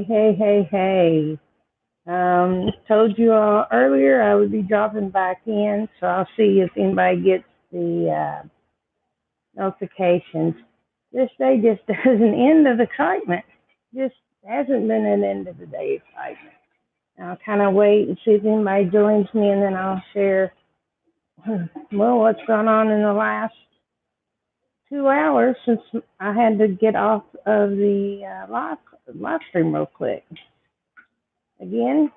Hey. Told you all earlier I would be dropping back in, so I'll see if anybody gets the notifications. This day just doesn't end of excitement. Just hasn't been an end of the day excitement. I'll kind of wait and see if anybody joins me, and then I'll share, well, what's gone on in the last 2 hours since I had to get off of the live stream real quick. Again,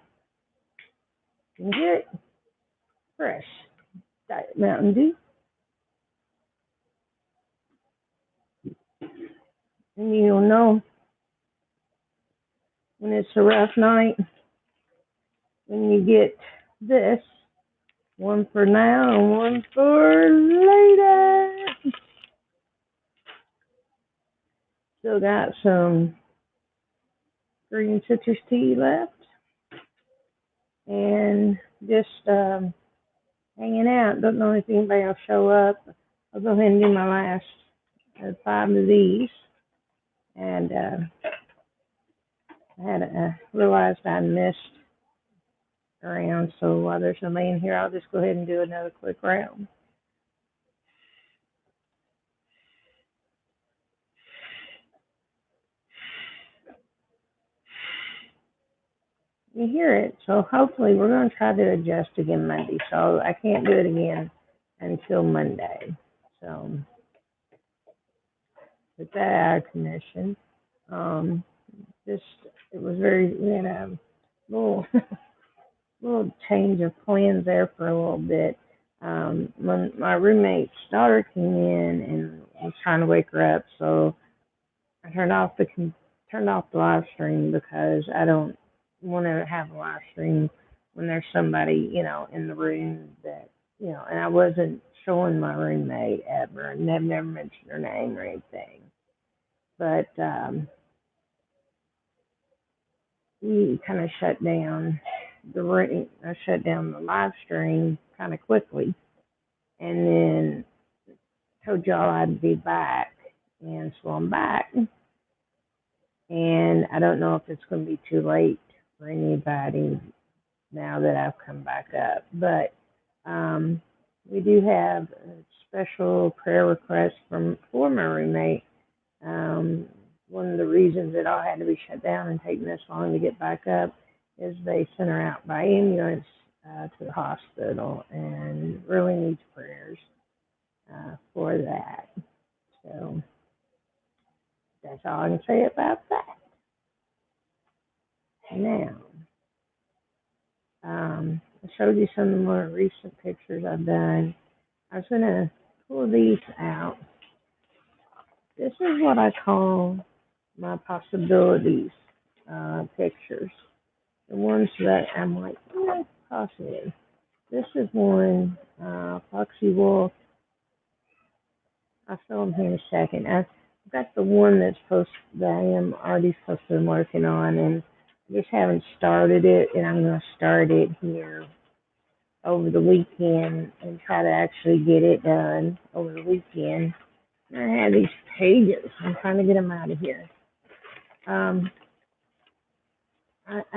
you can hear it fresh. Diet Mountain Dew. And you'll know when it's a rough night when you get this. One for now and one for later. Still got some green citrus tea left. And just hanging out. Don't know if anybody will show up. I'll go ahead and do my last 5 of these. And I had realized I missed around, so while there's somebody in here, I'll just go ahead and do another quick round. You hear it, so hopefully we're going to try to adjust again Monday, so I can't do it again until Monday. So with that out of commission, just it was we had a little little change of plans there for a little bit. When my roommate's daughter came in and was trying to wake her up, so I turned off the live stream because I don't want to have a live stream when there's somebody in the room that and I wasn't showing my roommate ever, and I've never mentioned her name or anything, but we kind of shut down the room. I shut down the live stream kind of quickly, and then told y'all I'd be back, and so I'm back. And I don't know if it's going to be too late for anybody now that I've come back up. But we do have a special prayer request for my roommate. One of the reasons it all had to be shut down and taking this long to get back up is they sent her out by ambulance to the hospital and really needs prayers for that. So that's all I can say about that. Now, I showed you some of the more recent pictures I've done. I was going to pull these out. This is what I call my possibilities pictures. The ones that I'm like, possibly. This is one, Foxy Wolf. I'll show them here in a second. I've got the one that I am already supposed to be working on, and I just haven't started it, and I'm going to start it here over the weekend and try to actually get it done over the weekend. I have these pages. I'm trying to get them out of here. I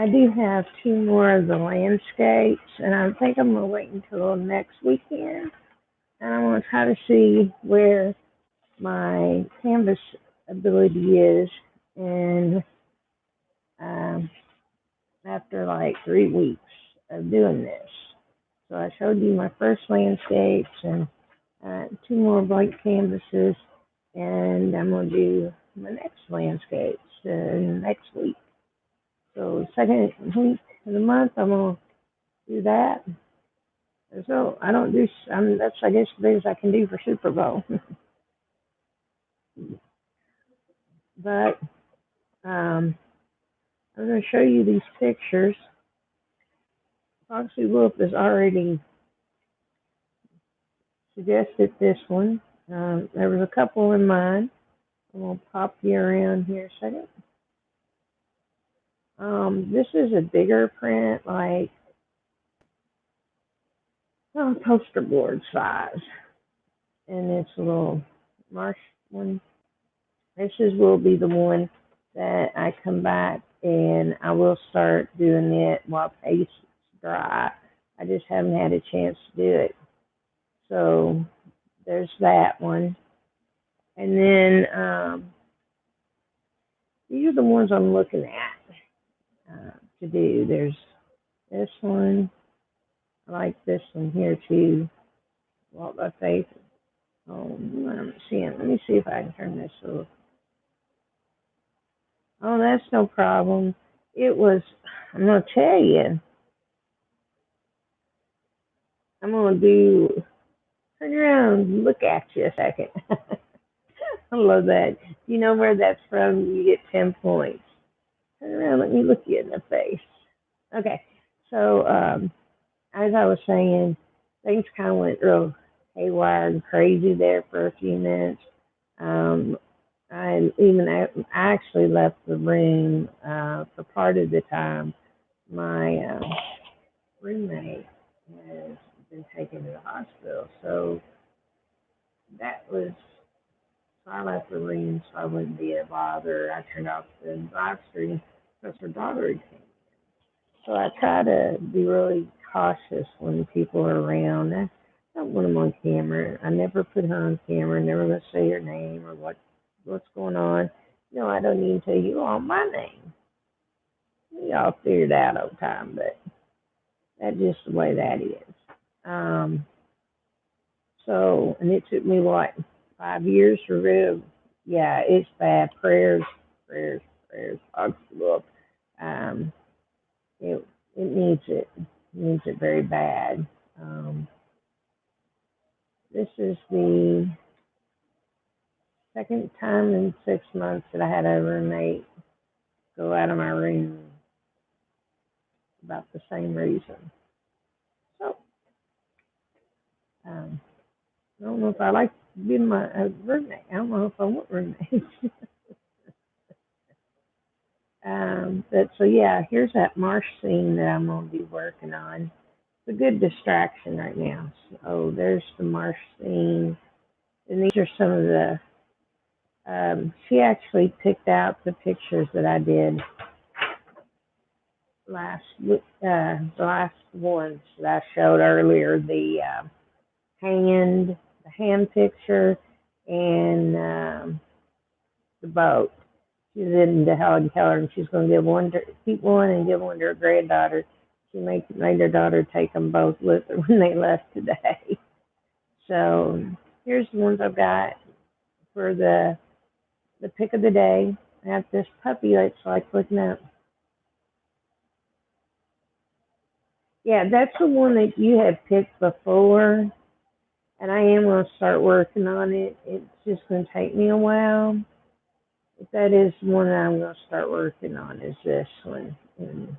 do have 2 more of the landscapes, and I think I'm going to wait until next weekend. And I want to try to see where my canvas ability is. And after like 3 weeks of doing this. So I showed you my first landscapes and 2 more blank canvases, and I'm going to do my next landscapes next week. So second week of the month, I'm going to do that. So I don't do, that's I guess the biggest I can do for Super Bowl. But I'm going to show you these pictures. Foxy Wolf has already suggested this one. There was a couple in mind. I'm going to pop you around here a second. This is a bigger print, like poster board size. And it's a little marsh one. Will be the one that I come back and I will start doing it while paste dry. I just haven't had a chance to do it. So there's that one. And then these are the ones I'm looking at to do. There's this one. I like this one here too. Walk by faith. Oh, I'm seeing. Let me see if I can turn this off. Oh, that's no problem. It was. I'm gonna tell you. I'm gonna do. Turn around and look at you a second. I love that. You know where that's from? You get 10 points. Turn around. Let me look you in the face. Okay. So, as I was saying, things kind of went real haywire and crazy there for a few minutes. Um, I actually left the room for part of the time. My roommate has been taken to the hospital, so that was so I left the room so I wouldn't be a bother. I turned off the live stream because her daughter had came. So I try to be really cautious when people are around. I don't want them on camera. I never put her on camera. Never gonna say her name or what's going on. No, I don't even tell you all my name. We all figured out over time, but that's just the way that is. Um, so, and it took me what 5 years to live. Yeah, it's bad. Prayers, prayers. Look, um, it it needs it very bad. Um, this is the second time in 6 months that I had a roommate go out of my room about the same reason. So, um, I don't know if I like being my roommate. I don't know if I want roommates. But so yeah, here's that marsh scene that I'm gonna be working on. It's a good distraction right now. So there's the marsh scene, and these are some of the. She actually picked out the pictures that I did the last ones that I showed earlier. The hand picture, and the boat. She's into Helen Keller, and she's going to keep one and give one to her granddaughter. She made her daughter take them both with her when they left today. So here's the ones I've got for the pick of the day. I have this puppy that's like looking at. Yeah, that's the one that you had picked before, and I am going to start working on it. It's just going to take me a while. But that is the one that I'm going to start working on. Is this one? And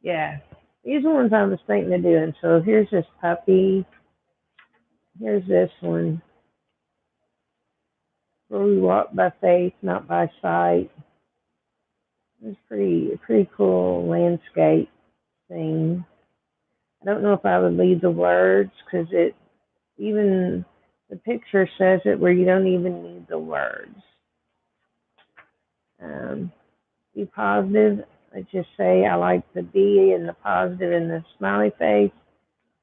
yeah, these are ones I was thinking of doing. So here's this puppy. Here's this one. Where we walk by faith, not by sight. It's pretty cool landscape thing. I don't know if I would leave the words because it even the picture says it where you don't even need the words. Um, be positive. I just say I like the be and the positive and the smiley face,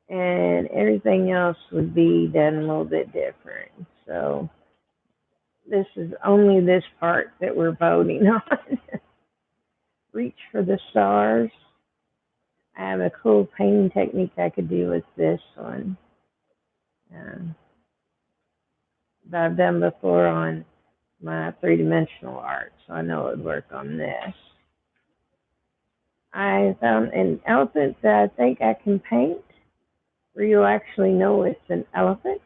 and everything else would be done a little bit different. So this is only this part that we're voting on. Reach for the stars. I have a cool painting technique I could do with this one um, that I've done before on my three-dimensional art, so I know it would work on this. I found an elephant that I think I can paint where you'll actually know it's an elephant.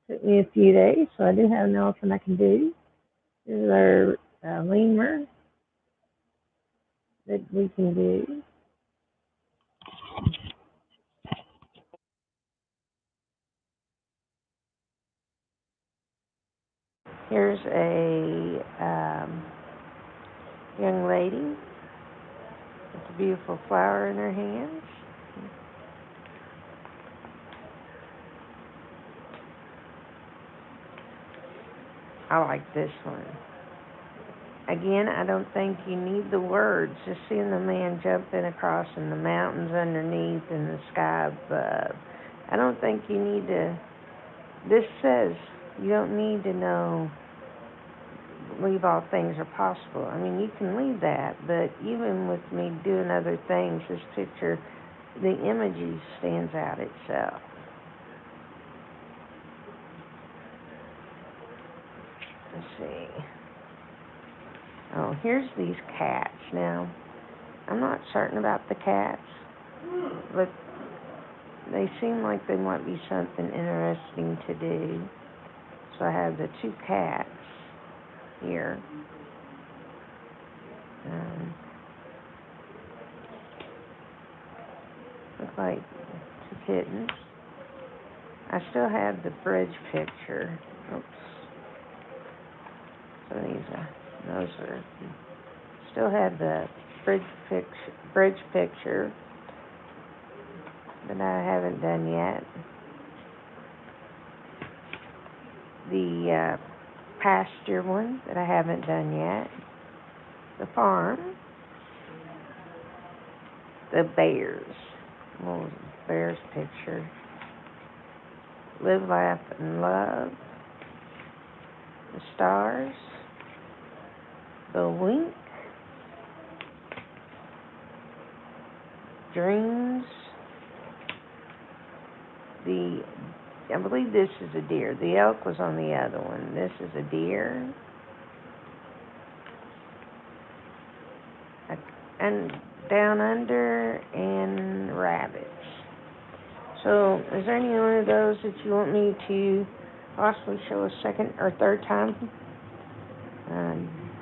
Took me a few days, so I do have an elephant I can do. This is our lemur that we can do. Here's a young lady with a beautiful flower in her hands. I like this one. Again, I don't think you need the words. Just seeing the man jumping across in the mountains underneath and the sky above. I don't think you need to. This says you don't need to know, leave all things are possible. I mean, you can leave that, but even with me doing other things, this picture, the imagery stands out itself. Let's see. Oh, here's these cats. Now, I'm not certain about the cats, but they seem like they might be something interesting to do. So I have the two cats here. Look like two kittens. I still have the bridge picture. Oops. So those are. Still have the bridge picture that I haven't done yet. The pasture one that I haven't done yet. The farm. The bears. Little bears picture. Live, laugh, and love. The stars. The wink. Dreams. I believe this is a deer. The elk was on the other one. This is a deer. And down under and rabbits. So, is there any one of those that you want me to possibly show a second or third time?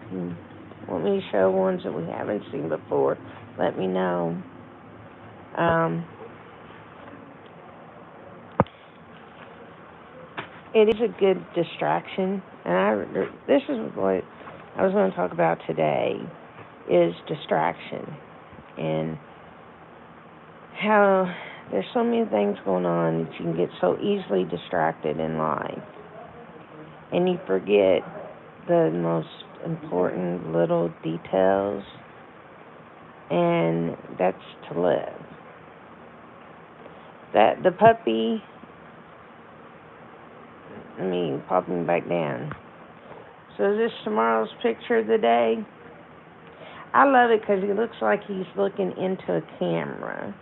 If you want me to show ones that we haven't seen before, let me know. It is a good distraction, and this is what I was going to talk about today, is distraction, and how there's so many things going on that you can get so easily distracted in life, and you forget the most important little details, and that's to live. That the puppy, popping back down. So is this tomorrow's picture of the day? I love it because he looks like he's looking into a camera,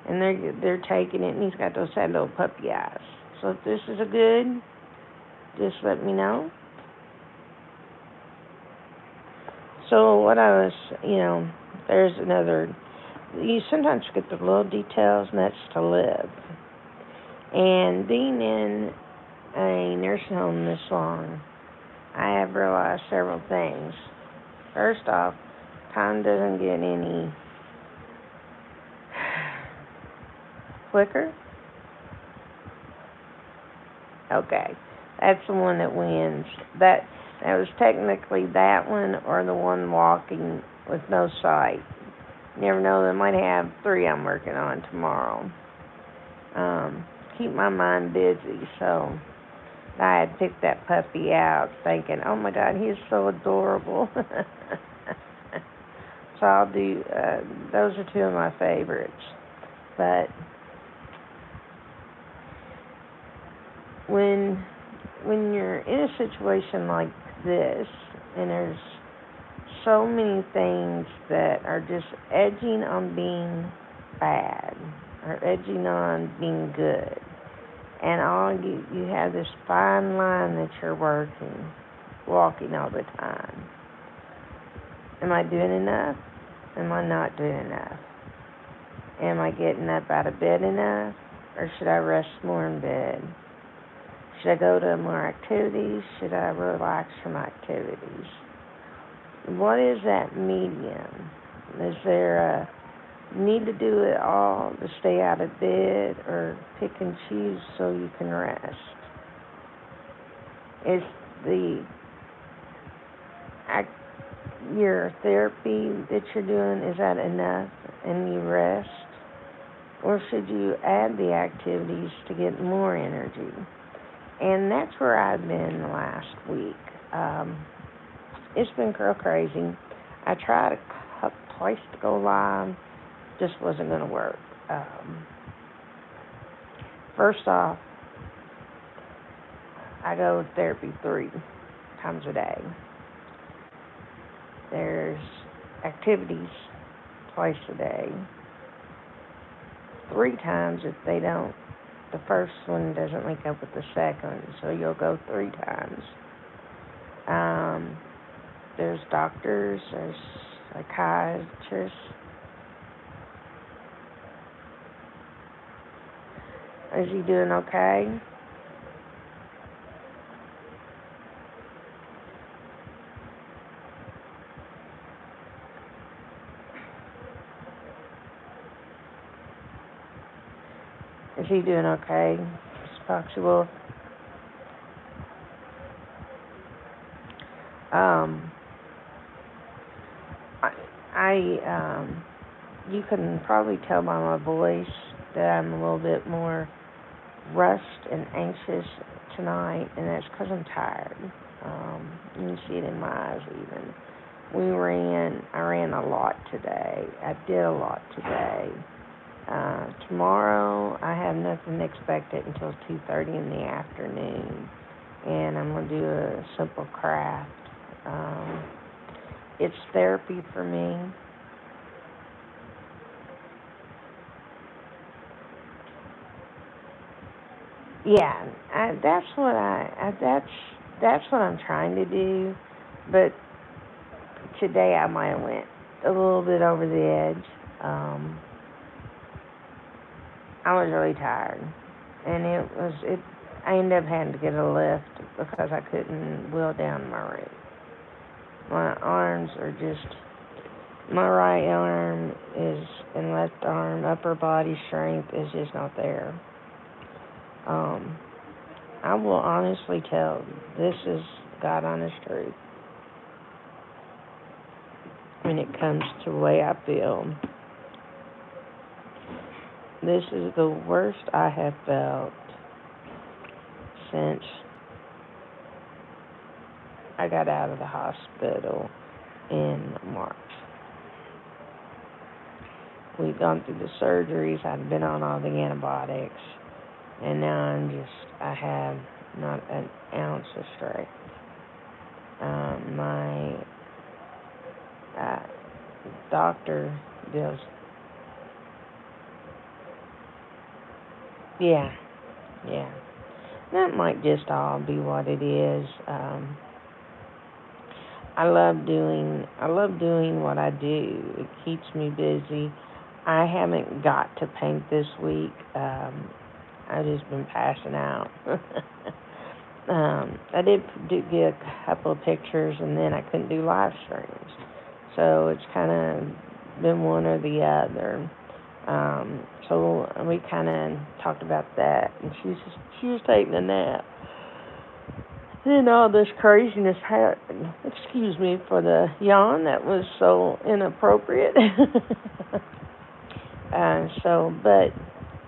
and they're taking it, and he's got those sad little puppy eyes. So if this is a good, just let me know. So what I was, there's another. You sometimes get the little details, and that's to live. And being in a nursing home this long, I have realized several things. First off, time doesn't get any quicker. Okay, that's the one that wins. That was technically that one or the one walking with no sight. You never know, they might have three I'm working on tomorrow. Keep my mind busy, so I had picked that puppy out thinking, oh my God, he's so adorable. So I'll do, those are two of my favorites. But when you're in a situation like this, and there's so many things that are just edging on being bad, or edging on being good, and you have this fine line that you're walking all the time. Am I doing enough? Am I not doing enough? Am I getting up out of bed enough? Or should I rest more in bed? Should I go to more activities? Should I relax from activities? What is that medium? Is there a need to do it all to stay out of bed, or pick and choose so you can rest? Is your therapy that you're doing, is that enough and you rest? Or should you add the activities to get more energy? And that's where I've been the last week. it's been real crazy. I tried twice to go live, just wasn't going to work. First off, I go to therapy 3 times a day. There's activities twice a day. 3 times if the first one doesn't link up with the second, so you'll go 3 times. There's doctors, there's psychiatrists. Is he doing okay? Is he doing okay, Mr. Foxy Wolf? You can probably tell by my voice that I'm a little bit more rushed and anxious tonight, and that's because I'm tired. You can see it in my eyes even. I ran a lot today. I did a lot today. Tomorrow, I have nothing expected until 2:30 in the afternoon, and I'm going to do a simple craft. It's therapy for me. Yeah, that's what I'm trying to do, but today I might have went a little bit over the edge. I was really tired, and I ended up having to get a lift because I couldn't wheel down my room. My arms are just, my right arm is, and left arm, upper body strength is just not there. I will honestly tell, this is God honest truth when it comes to the way I feel. This is the worst I have felt since I got out of the hospital in March. We'd gone through the surgeries, I'd been on all the antibiotics, and now I have not an ounce of strength. My doctor deals, yeah. That might just all be what it is. I love doing what I do. It keeps me busy. I haven't got to paint this week. I've just been passing out. I did get a couple of pictures, and then I couldn't do live streams. So it's kind of been one or the other. So we kind of talked about that, and she was taking a nap. Then all this craziness happened. Excuse me for the yawn. That was so inappropriate. But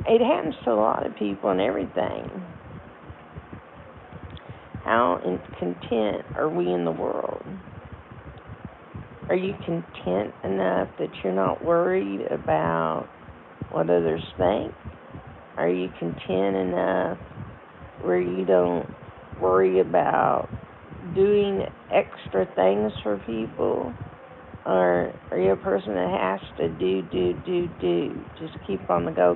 it happens to a lot of people and everything. How content are we in the world? Are you content enough that you're not worried about what others think? Are you content enough where you don't worry about doing extra things for people? Or are you a person that has to do? Just keep on the go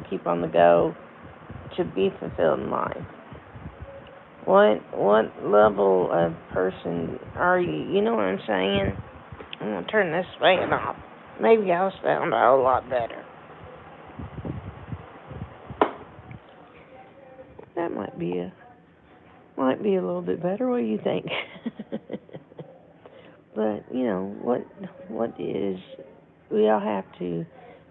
to be fulfilled in life? What level of person are you? You know what I'm saying? I'm going to turn this fan off. Maybe I'll sound a whole lot better. That might be a little bit better. What do you think? But what is? We all have to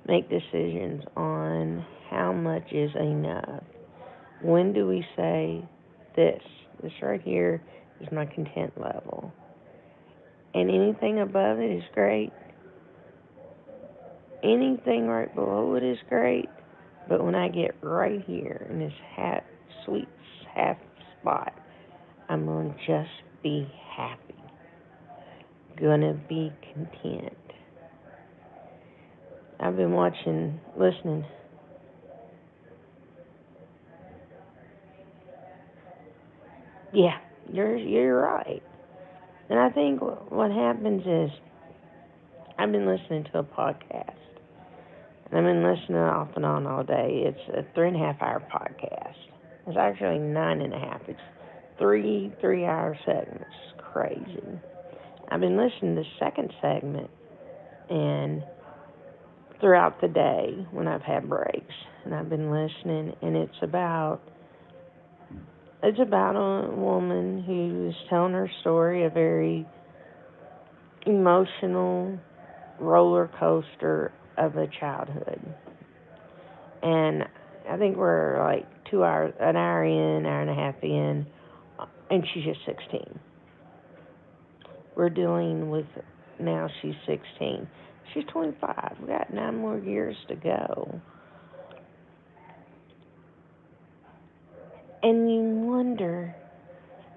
make decisions on how much is enough. When do we say this? This right here is my content level, and anything above it is great. Anything right below it is great. But when I get right here in this sweet half spot, I'm going to just be happy. gonna be content. I've been listening. Yeah, you're right. And I think what happens is I've been listening to a podcast, and I've been listening off and on all day. It's a 3.5 hour podcast. It's actually 9.5. It's three 3 hour segments. Crazy. I've been listening to the second segment and throughout the day when I've had breaks, and I've been listening, and it's about a woman who's telling her story, a very emotional roller coaster of a childhood. And I think we're like 2 hours, an hour in, hour and a half in, and she's just 16. We're dealing with now she's 16. She's 25. We got 9 more years to go. And you wonder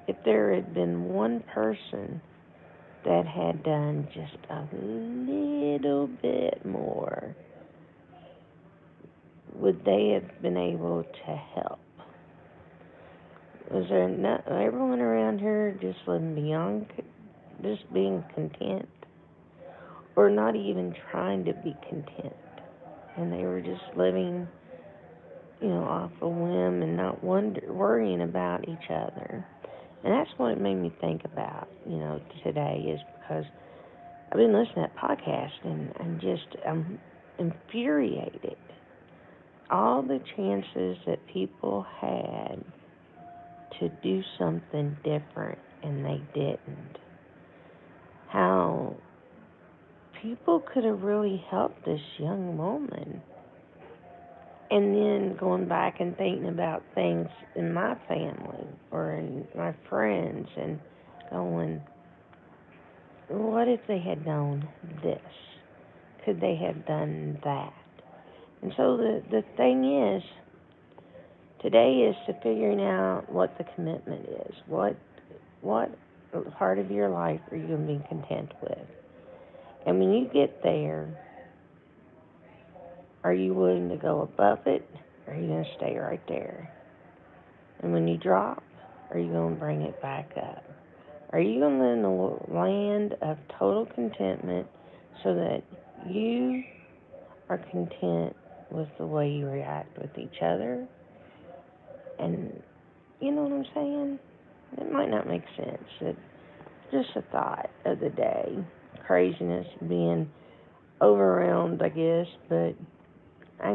if there had been one person that had done just a little bit more, would they have been able to help? Was there not everyone around her just living beyond, just being content, or not even trying to be content, and they were just living, off a whim and not worrying about each other? And that's what it made me think about, today, is because I've been listening to that podcast, and I'm infuriated. All the chances that people had to do something different and they didn't. How people could have really helped this young woman. And then going back and thinking about things in my family or in my friends and going, what if they had known this? Could they have done that? And so the thing is, today is to figuring out what the commitment is. What part of your life are you going to be content with? And when you get there, are you willing to go above it, or are you going to stay right there? And when you drop, are you going to bring it back up? Are you going to live in a land of total contentment so that you are content with the way you react with each other? And you know what I'm saying? It might not make sense. It's just a thought of the day. Craziness being overwhelmed, I guess, but I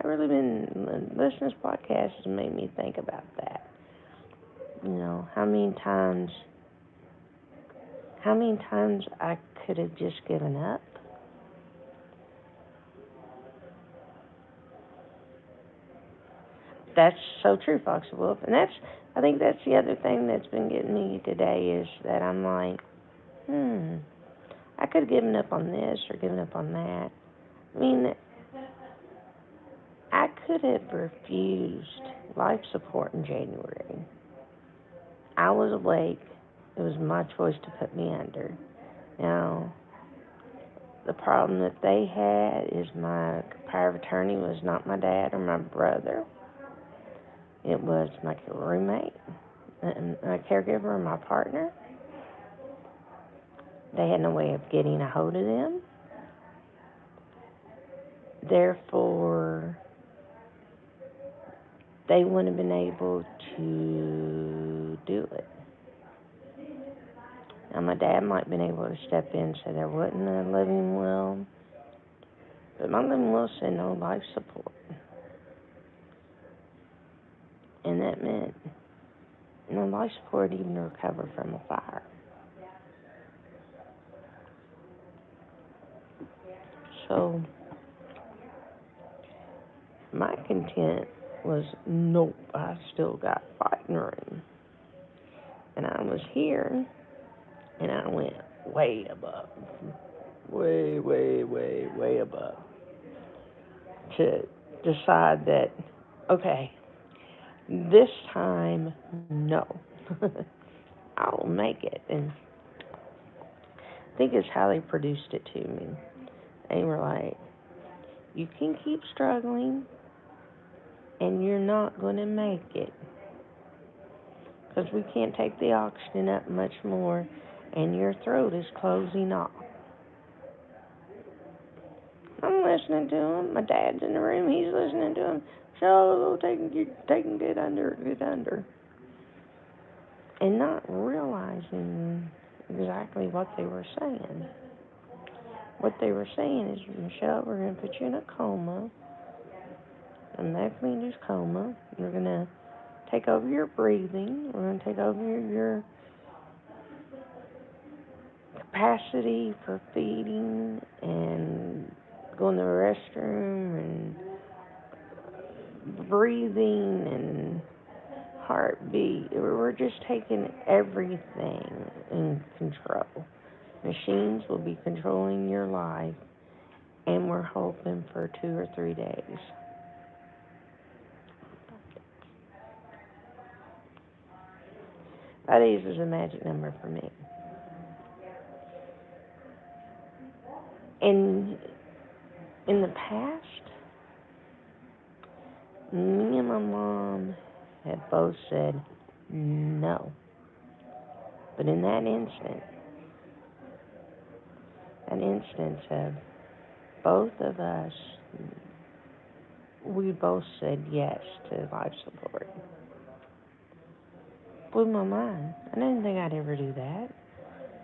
really been listening to this podcast has made me think about that. How many times I could have just given up. That's so true, Foxy Wolf. And I think that's the other thing that's been getting me today, is that I'm like, I could have given up on this or given up on that. I mean, I could have refused life support in January. I was awake. It was my choice to put me under. Now, the problem that they had is my power of attorney was not my dad or my brother. It was my roommate, and my caregiver, and my partner. They had no way of getting a hold of them. Therefore, they wouldn't have been able to do it. Now, my dad might have been able to step in and say there wasn't a living will, but my living will said no life support. And that meant no life support even to recover from a fire. So, my content was, nope, I still got fighting room. And I was here, and I went way above. Way, way, way, way above. To decide that, okay, this time, no. I'll make it. And think it's how they produced it to me. They were like, you can keep struggling, and you're not going to make it. Because we can't take the oxygen up much more, and your throat is closing off. I'm listening to him. My dad's in the room. He's listening to him. So taking get under. And not realizing exactly what they were saying. What they were saying is, Michelle, we're going to put you in a coma, a medically induced coma. We're going to take over your breathing. We're going to take over your capacity for feeding and going to the restroom and breathing and heartbeat. We're just taking everything in control. Machines will be controlling your life, and we're hoping for 2 or 3 days. That is a magic number for me. And in the past, me and my mom had both said no. But in that instance of both of us, we both said yes to life support. Blew my mind. I didn't think I'd ever do that.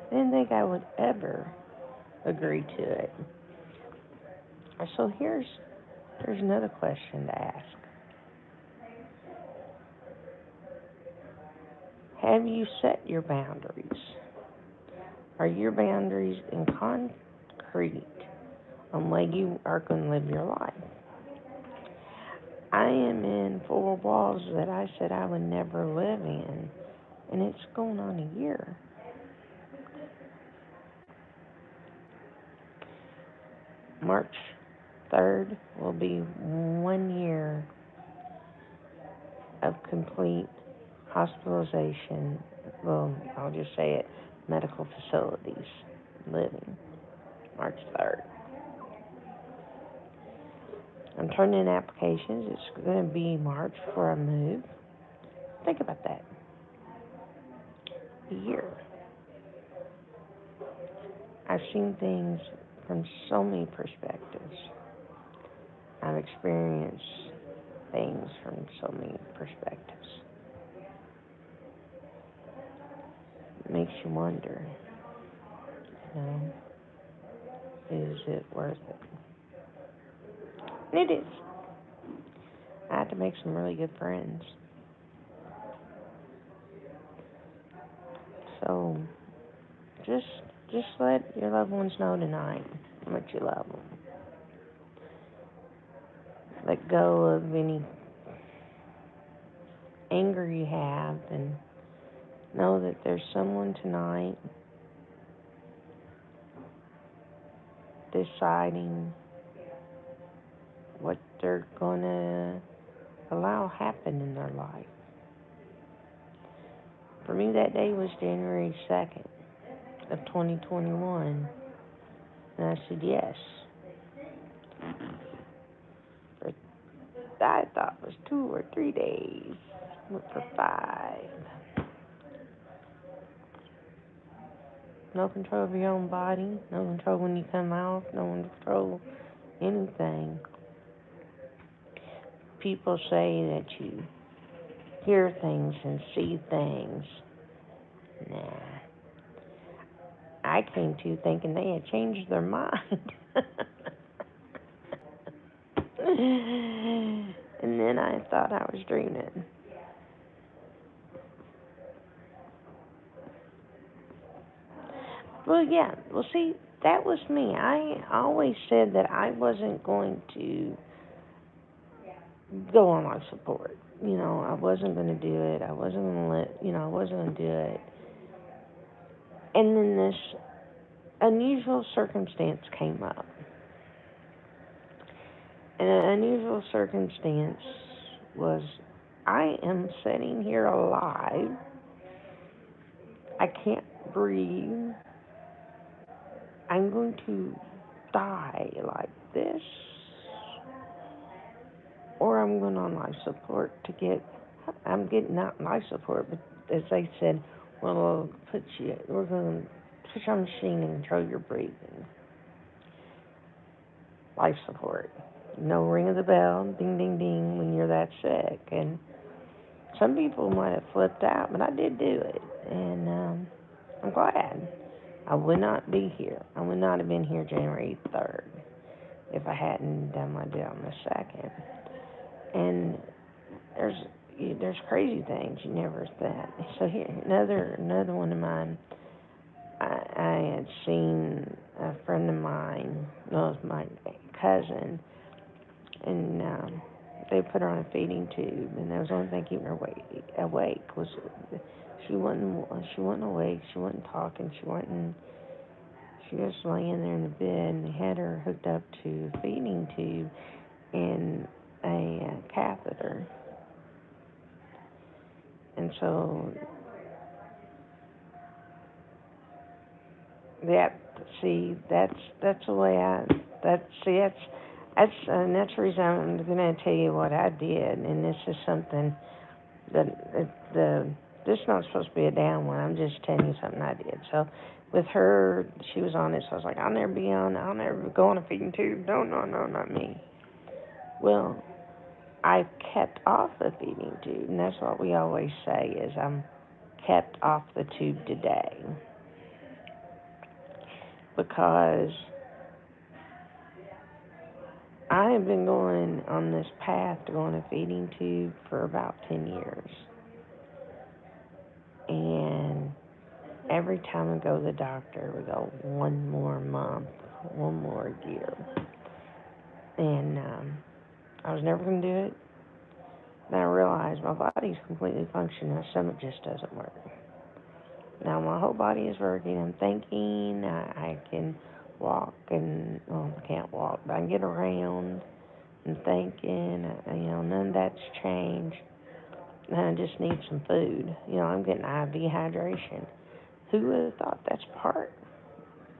I didn't think I would ever agree to it. So there's another question to ask. Have you set your boundaries? Are your boundaries in concrete on the way you are going to live your life? I am in 4 walls that I said I would never live in, and it's going on a year. March 3rd will be 1 year of complete hospitalization. Well, I'll just say it, medical facilities living. March 3rd. I'm turning in applications. It's going to be March before I move. Think about that. A year. I've seen things from so many perspectives. I've experienced things from so many perspectives. It makes you wonder, is it worth it? And it is. I had to make some really good friends. So, just let your loved ones know tonight how much you love them. Let go of any anger you have and know that there's someone tonight deciding what they're going to allow happen in their life. For me, that day was January 2nd of 2021, and I said yes. I thought it was 2 or 3 days. Went for 5. No control of your own body. No control when you come out. No control anything. People say that you hear things and see things. Nah. I came to thinking they had changed their mind. And then I thought I was dreaming. Well, yeah. Well, see, that was me. I always said that I wasn't going to go on life support. I wasn't going to do it. I wasn't going to I wasn't going to do it. And then this unusual circumstance came up. And an unusual circumstance was I am sitting here alive. I can't breathe. I'm going to die like this, or I'm going on life support to get. I'm getting not life support, but as they said, well, we're going to put you on a machine and control your breathing. Life support. No ring of the bell, ding, ding, ding, when you're that sick. And some people might have flipped out, but I did do it. And I'm glad. I would not be here. I would not have been here January 3rd if I hadn't done my deal on the 2nd. And there's crazy things you never thought. So here, another one of mine. I had seen a friend of mine, well, it was my cousin, and they put her on a feeding tube, and that was the only thing keeping her awake was she wasn't awake, she wasn't talking, she was laying there in the bed, and they had her hooked up to a feeding tube and a catheter, and so that's the way that's the reason I'm going to tell you what I did, and this is something that this is not supposed to be a down one. I'm just telling you something I did. So with her, she was on it, so I was like, I'll never go on a feeding tube. No, not me. Well, I kept off the feeding tube, and that's what we always say is I'm kept off the tube today because I have been going on this path to go on a feeding tube for about 10 years. And every time I go to the doctor, we go one more month, one more year. And I was never going to do it. Then I realized my body's completely functioning, my stomach just doesn't work. Now my whole body is working. I'm thinking, I can walk and, well, I can't walk, but I can get around and thinking, none of that's changed. And I just need some food. I'm getting IV hydration. Who would have thought that's part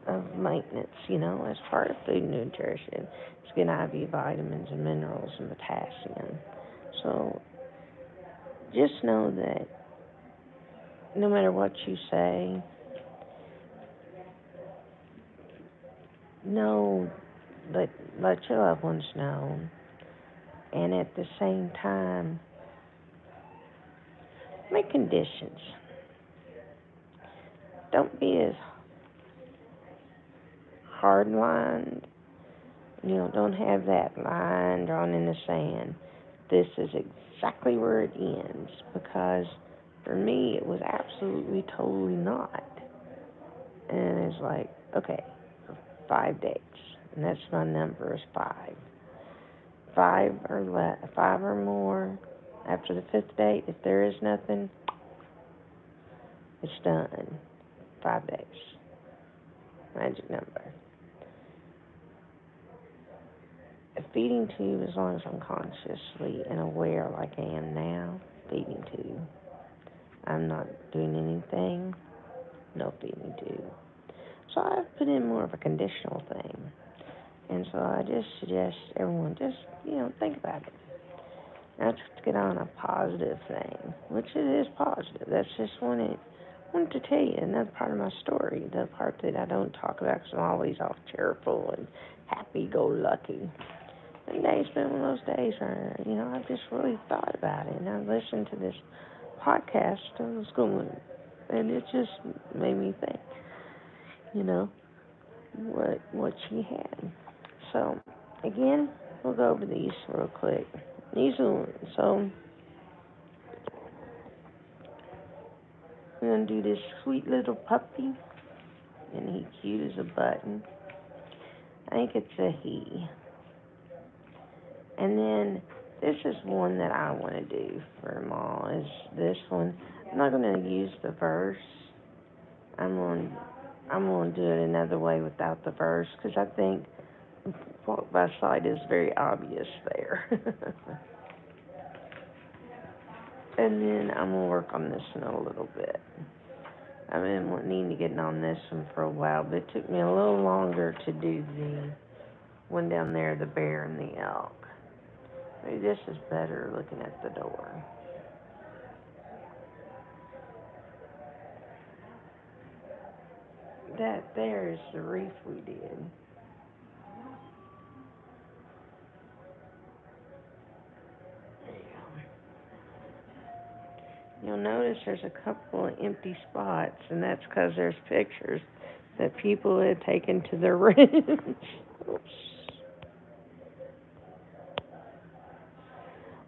of maintenance? That's part of food nutrition. It's getting IV vitamins and minerals and potassium. So just know that no matter what you say, know, let your loved ones know. And at the same time, make conditions. Don't be as hard-lined. Don't have that line drawn in the sand. This is exactly where it ends. Because for me, it was absolutely, totally not. And it's like, okay, for 5 days. And that's my number is 5. 5 or more. After the 5th date, if there is nothing, it's done. 5 days. Magic number. A feeding tube, as long as I'm consciously and aware like I am now, feeding tube. I'm not doing anything, no feeding tube. So I've put in more of a conditional thing. And so I just suggest everyone just, think about it. Now to get on a positive thing, which it is positive. That's just wanted to tell you another part of my story, the part that I don't talk about because I'm always all cheerful and happy-go-lucky. And today's been one of those days where, I've just really thought about it. And I listened to this podcast on the school, and it just made me think, what she had. So, again, we'll go over these real quick. So, I'm going to do this sweet little puppy, and he's cute as a button. I think it's a he. And then this is one that I want to do for them all, is this one. I'm not going to use the verse. I'm going to do it another way without the verse, because I think walk by sight is very obvious there. And then I'm going to work on this one a little bit. I've been wanting to get on this one for a while, but it took me a little longer to do the one down there, the bear and the elk. Maybe this is better looking at the door. That there is the reef we did. You'll notice there's a couple of empty spots, and that's because there's pictures that people had taken to their rooms.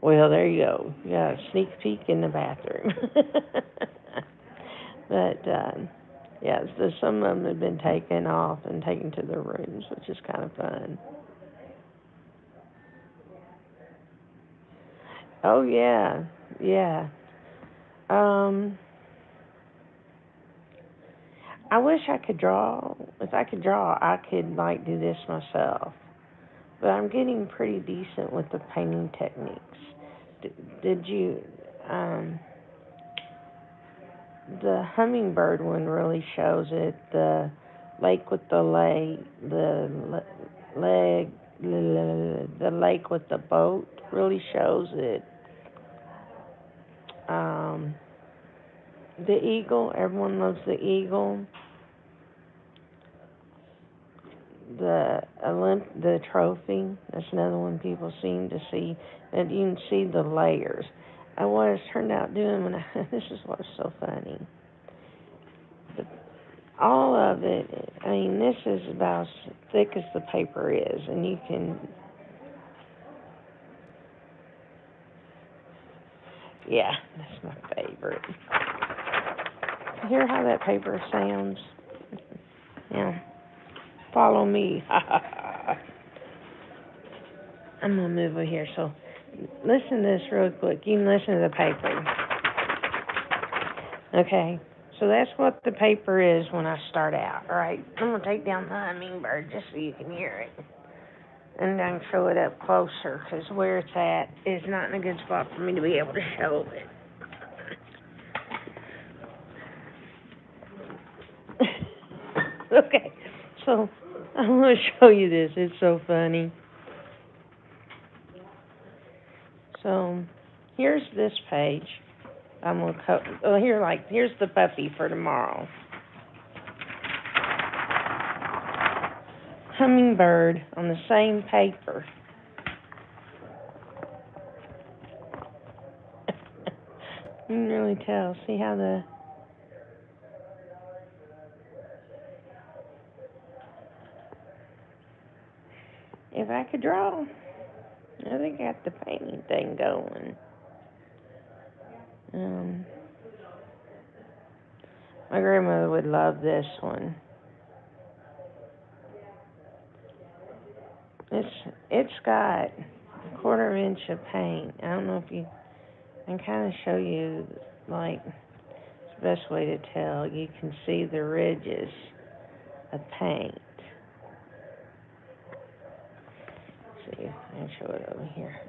Well, there you go. You got a sneak peek in the bathroom. But, yeah, so some of them had been taken off and taken to their rooms, which is kind of fun. Oh, yeah, yeah. I wish I could draw. If I could draw, I could, like, do this myself. But I'm getting pretty decent with the painting techniques. Did you, the hummingbird one really shows it. The lake with the the lake with the boat really shows it. The eagle, everyone loves the eagle. The trophy, that's another one people seem to see, and you can see the layers. And what it's turned out doing when this is what's so funny. All of it, I mean, this is about as thick as the paper is, and you can, yeah, that's my favorite. Hear how that paper sounds? Yeah. Follow me. I'm going to move over here, so listen to this real quick. You can listen to the paper. Okay, so that's what the paper is when I start out, all right? I'm going to take down the hummingbird just so you can hear it. And I can show it up closer, because where it's at is not in a good spot for me to be able to show it. Okay, so I'm going to show you this. It's so funny. So here's this page. I'm going to here's the puppy for tomorrow. Hummingbird on the same paper. You can really tell. See how if I could draw, I think I got the painting thing going. My grandmother would love this one. It's got a 1/4 inch of paint. I don't know if I can kind of show you, like, it's the best way to tell. You can see the ridges of paint. Let's see, I can show it over here.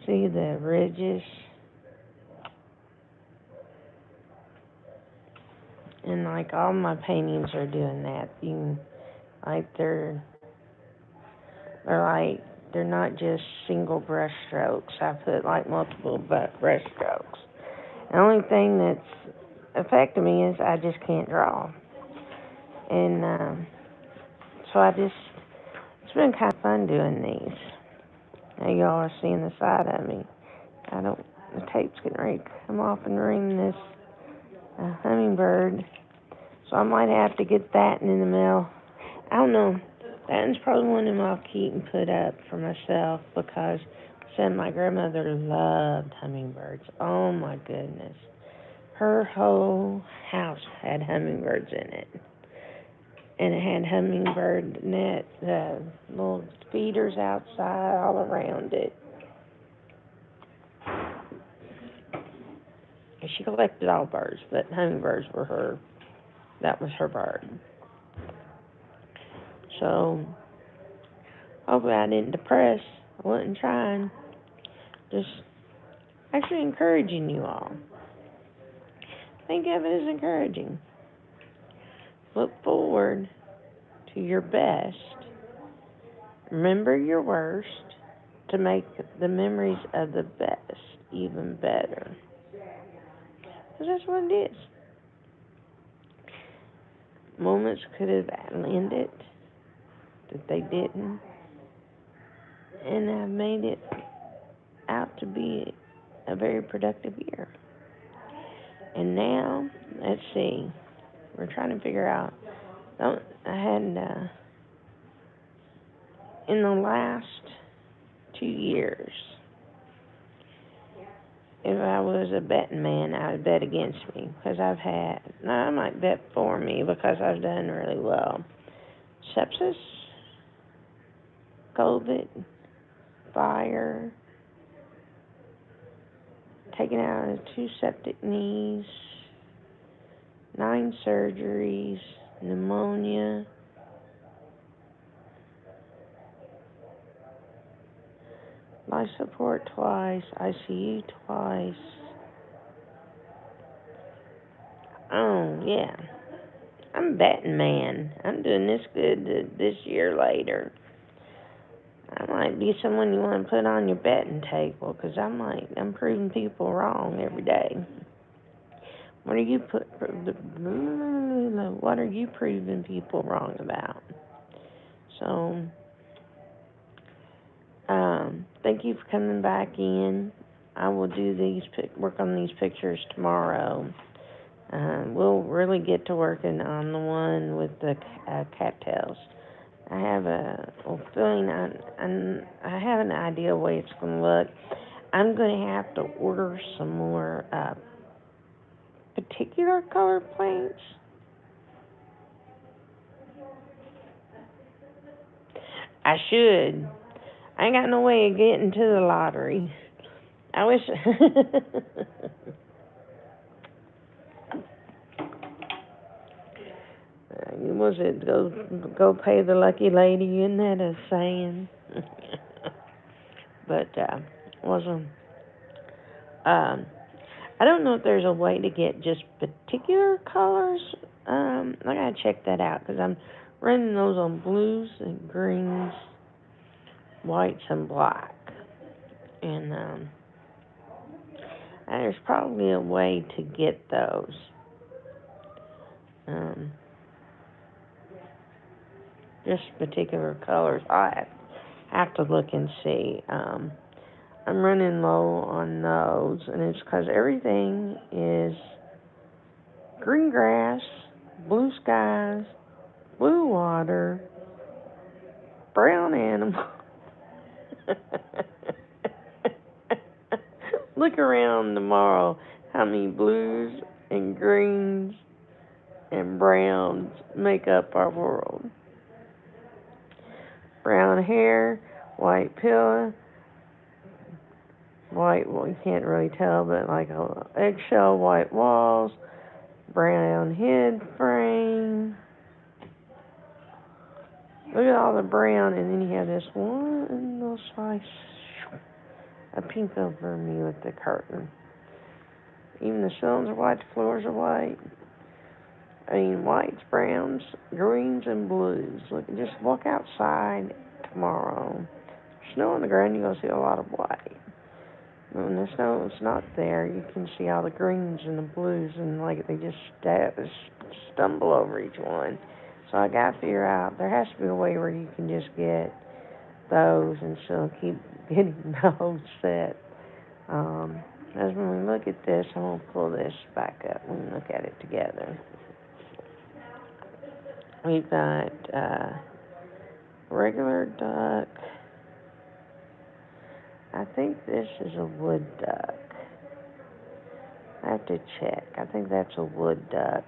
See the ridges? And, like, all my paintings are doing that. You can, like, they're not just single brush strokes. I put, like, multiple brush strokes. The only thing that's affecting me is I just can't draw. And so it's been kind of fun doing these. Now y'all are seeing the side of me. The tape's getting ready to come off and ring this hummingbird. So I might have to get that in the mail. I don't know. That one's probably one of them I'll keep and put up for myself because my grandmother loved hummingbirds. Oh my goodness. Her whole house had hummingbirds in it. And it had hummingbird net, little feeders outside all around it. And she collected all birds, but hummingbirds were that was her bird. So, hopefully I didn't depress. I wasn't trying. Just actually encouraging you all. think of it as encouraging. Look forward to your best. Remember your worst to make the memories of the best even better. Because that's what it is. Moments could have ended that they didn't. And I've made it out to be a very productive year. And now, let's see. We're trying to figure out. I had, in the last 2 years, if I was a betting man, I would bet against me. Because I might bet for me because I've done really well. Sepsis, COVID, fire, taken out of 2 septic knees, 9 surgeries, pneumonia, life support twice, ICU twice. Oh, yeah. I'm a betting man. I'm doing this good this year later. I might be someone you want to put on your betting table because I'm proving people wrong every day. What are you proving people wrong about? So, thank you for coming back in. I will do work on these pictures tomorrow. We'll really get to working on the one with the cattails. I have a feeling, I have an idea way it's going to look. I'm going to have to order some more particular color paints. I should. I ain't got no way of getting to the lottery. I wish. Was it go pay the lucky lady? Isn't that a saying? But wasn't. I don't know if there's a way to get just particular colors. I gotta check that out because I'm running those on blues and greens, whites and black, and there's probably a way to get those. Just particular colors. I have to look and see. I'm running low on those, and it's because everything is green grass, blue skies, blue water, brown animal. Look around tomorrow how many blues and greens and browns make up our world. Brown hair, white pillow, white, well, you can't really tell, but like a eggshell white walls, brown head frame. Look at all the brown, and then you have this one little slice of pink over me with the curtain. Even the ceilings are white, the floors are white. I mean, whites, browns, greens, and blues. Look, just walk outside tomorrow. Snow on the ground, you're going to see a lot of white. But when the snow is not there, you can see all the greens and the blues, and like they just stumble over each one. So I got to figure out, there has to be a way where you can just get those and still keep getting the whole set. As when we look at this, I'm going to pull this back up and look at it together. We've got regular duck. I think this is a wood duck. I have to check. I think that's a wood duck.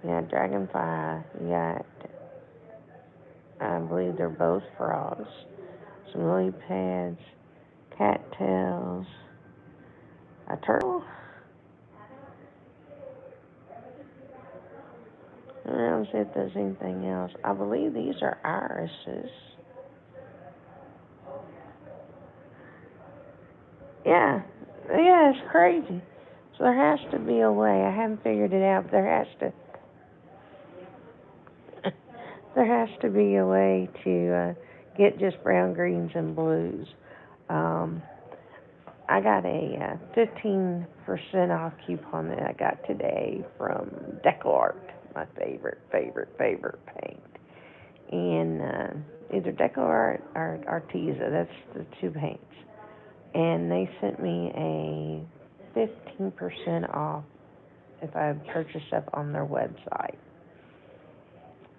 You got dragonfly. You got, I believe they're both frogs. Some lily pads, cattails, a turtle. I don't see if there's anything else. I believe these are irises. Yeah, it's crazy. So there has to be a way. I haven't figured it out, but there has to be a way to get just brown, greens, and blues. Um, I got a 15% off coupon that I got today from DecoArt, my favorite paint. And either DecoArt or Arteza, that's the two paints. And they sent me a 15% off if I purchase stuff on their website.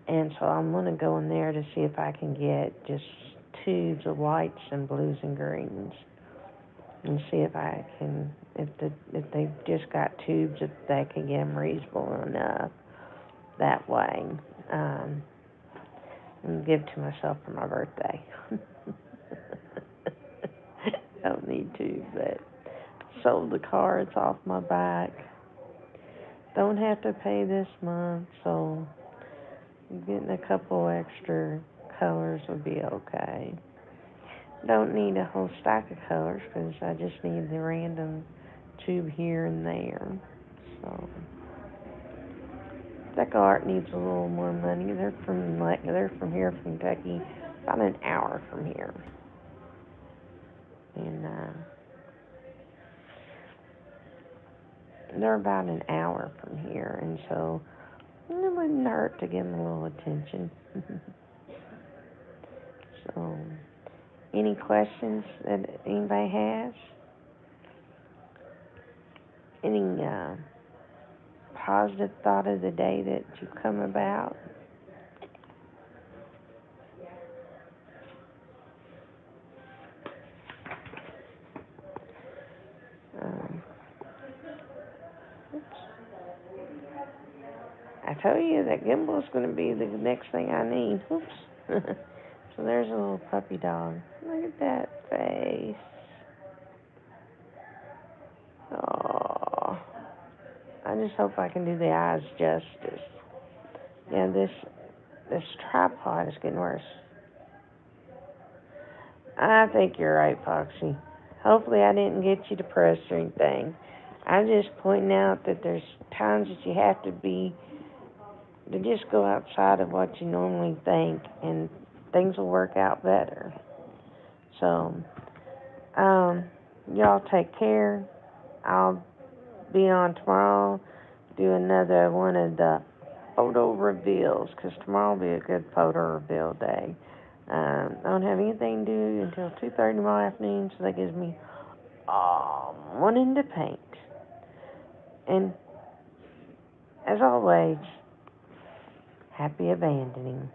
And so I'm going to go in there to see if I can get just tubes of whites and blues and greens, and see if I can, if they've just got tubes, if they can get them reasonable enough that way, and give to myself for my birthday. Don't need to, but sold the car, it's off my back. Don't have to pay this month, so getting a couple extra colors would be okay. Don't need a whole stack of colors, because I just need the random tube here and there. So DecoArt needs a little more money. They're from here, from Kentucky, about an hour from here, and they're about an hour from here, and so it wouldn't hurt to give them a little attention. So, any questions that anybody has? Any positive thought of the day that you come about? Um, I told you that Gimbal's going to be the next thing I need. Oops. So there's a little puppy dog. Look at that face. Oh, I just hope I can do the eyes justice. Yeah, this tripod is getting worse. I think you're right, Foxy. Hopefully I didn't get you depressed or anything. I'm just pointing out that there's times that you have to just go outside of what you normally think, and things will work out better. So, y'all take care. I'll be on tomorrow, do another one of the photo reveals, because tomorrow will be a good photo reveal day. I don't have anything to do until 2:30 tomorrow afternoon, so that gives me morning to paint. And as always, happy abandoning.